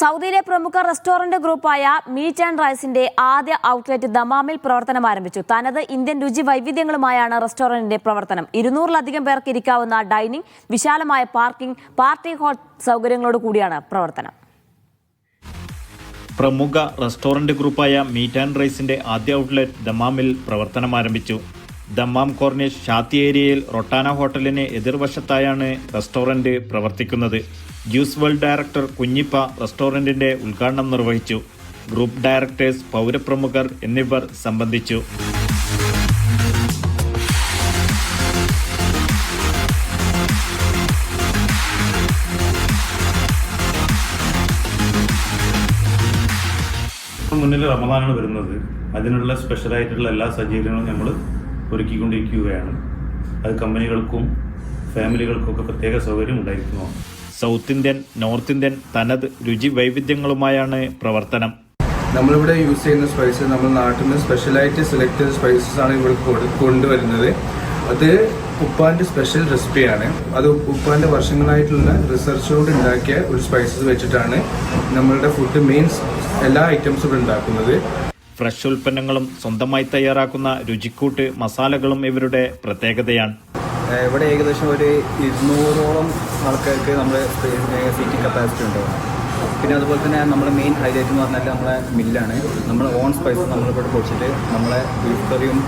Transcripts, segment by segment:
സൗദിയിലെ പ്രമുഖ restaurant ഗ്രൂപ്പായ meet and റൈസിന്റെ ആദ്യ ഔട്ട്ലെറ്റ് ദമാമിൽ പ്രവർത്തനം ആരംഭിച്ചു. തനത് ഇന്ത്യൻ രുചി വൈവിധ്യങ്ങളുമായാണ് റെസ്റ്റോറന്റിന്റെ പ്രവർത്തനം. 200-ലധികം പേർക്ക് ഇരിക്കാവുന്ന ഡൈനിങ്, വിശാലമായ പാർക്കിംഗ്, പാർട്ടി ഹാൾ സൗകര്യങ്ങളോട് കൂടിയാണ് പ്രവർത്തനം. പ്രമുഖ റെസ്റ്റോറന്റ് ഗ്രൂപ്പായ മീറ്റ് ആൻഡ് റൈസിന്റെ ആദ്യ ഔട്ട്ലെറ്റ് ദമാമിൽ പ്രവർത്തനം ആരംഭിച്ചു. ദമ്മാം കോർണിഷ് ഷാത്തി ഏരിയയിൽ റൊട്ടാന ഹോട്ടലിന് എതിർവശത്തായാണ് റെസ്റ്റോറന്റ് പ്രവർത്തിക്കുന്നത്. ജ്യൂസ് വേൾഡ് ഡയറക്ടർ കുഞ്ഞിപ്പ റെസ്റ്റോറന്റിന്റെ ഉദ്ഘാടനം നിർവഹിച്ചു. ഗ്രൂപ്പ് ഡയറക്ടേഴ്സ്, പൗരപ്രമുഖർ എന്നിവർ സംബന്ധിച്ചു. മുന്നിൽ റമദാനാണ് വരുന്നത്. അതിനുള്ള സ്പെഷ്യലായിട്ടുള്ള എല്ലാ സജ്ജീകരണങ്ങളും നമ്മൾ ഒരുക്കിക്കൊണ്ടിരിക്കുകയാണ്. അത് കമ്പനികൾക്കും ഫാമിലികൾക്കും ഒക്കെ പ്രത്യേക സൗകര്യം ഉണ്ടായിരിക്കുന്നതാണ്. സൗത്ത് ഇന്ത്യൻ, നോർത്ത് ഇന്ത്യൻ തനത് രുചി വൈവിധ്യങ്ങളുമായാണ് പ്രവർത്തനം. നമ്മളിവിടെ യൂസ് ചെയ്യുന്ന സ്പൈസസ് നമ്മൾ നാട്ടിൽ നിന്ന് സ്പെഷ്യലായിട്ട് സെലക്ട് ചെയ്ത സ്പൈസസ് ആണ് ഇവിടെ കൊണ്ടുവരുന്നത്. അത് ഉപ്പാന്റെ സ്പെഷ്യൽ റെസിപ്പിയാണ്. അത് ഉപ്പാന്റെ വർഷങ്ങളായിട്ടുള്ള റിസർച്ചോട് ഉണ്ടാക്കിയ ഒരു സ്പൈസസ് വെച്ചിട്ടാണ് നമ്മളുടെ ഫുഡ് മെയിൻസ് എല്ലാ ഐറ്റംസും ഇവിടെ ഉണ്ടാക്കുന്നത്. ഫ്രഷ് ഉൽപ്പന്നങ്ങളും സ്വന്തമായി തയ്യാറാക്കുന്ന രുചിക്കൂട്ട് മസാലകളും ഇവരുടെ പ്രത്യേകതയാണ്. ഇവിടെ ഏകദേശം ഒരു 200ഓളം ആൾക്കാർക്ക് നമ്മുടെ സീറ്റിംഗ് കപ്പാസിറ്റി ഉണ്ട്. പിന്നെ അതുപോലെ തന്നെ നമ്മുടെ മെയിൻ ഹൈലൈറ്റ് എന്ന് പറഞ്ഞാൽ നമ്മളെ മില്ലാണ്. നമ്മുടെ ഓൺ സ്പൈസസ് നമ്മളിവിടെ പൊടിച്ചിട്ട് നമ്മളെ ബീഫ് കറിയും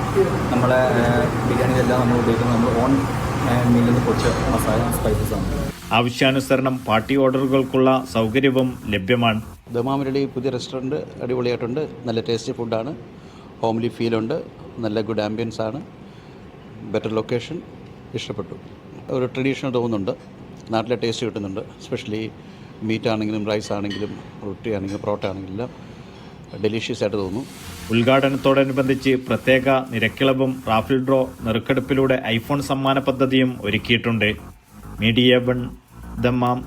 നമ്മളെ ബിരിയാണിയിലെല്ലാം നമ്മൾ ഉപയോഗിക്കുന്നത് നമ്മൾ ഓൺ മില്ലിൽ നിന്ന് പൊടിച്ച മസാല സ്പൈസസ് ആണ്. ആവശ്യാനുസരണം പാർട്ടി ഓർഡറുകൾക്കുള്ള സൗകര്യവും ലഭ്യമാണ്. ദമാമിലെ പുതിയ റെസ്റ്റോറൻറ്റ് അടിപൊളിയായിട്ടുണ്ട്. നല്ല ടേസ്റ്റി ഫുഡാണ്, ഹോംലി ഫീലുണ്ട്, നല്ല ഗുഡ് ആംബിയൻസ് ആണ്, ബെറ്റർ ലൊക്കേഷൻ, ഇഷ്ടപ്പെട്ടു. ഒരു ട്രഡീഷണൽ തോന്നുന്നുണ്ട്, നാട്ടിലെ ടേസ്റ്റ് കിട്ടുന്നുണ്ട്. എസ്പെഷ്യലി മീറ്റ് ആണെങ്കിലും റൈസ് ആണെങ്കിലും റൊട്ടി ആണെങ്കിലും പൊറോട്ട ആണെങ്കിലും എല്ലാം ഡെലീഷ്യസ് ആയിട്ട് തോന്നുന്നു. ഉദ്ഘാടനത്തോടനുബന്ധിച്ച് പ്രത്യേക നിരക്കിളവും റാഫിൾ ഡ്രോ, നറുക്കെടുപ്പിലൂടെ ഐഫോൺ സമ്മാന പദ്ധതിയും ഒരുക്കിയിട്ടുണ്ട്. Media 1 Dammam.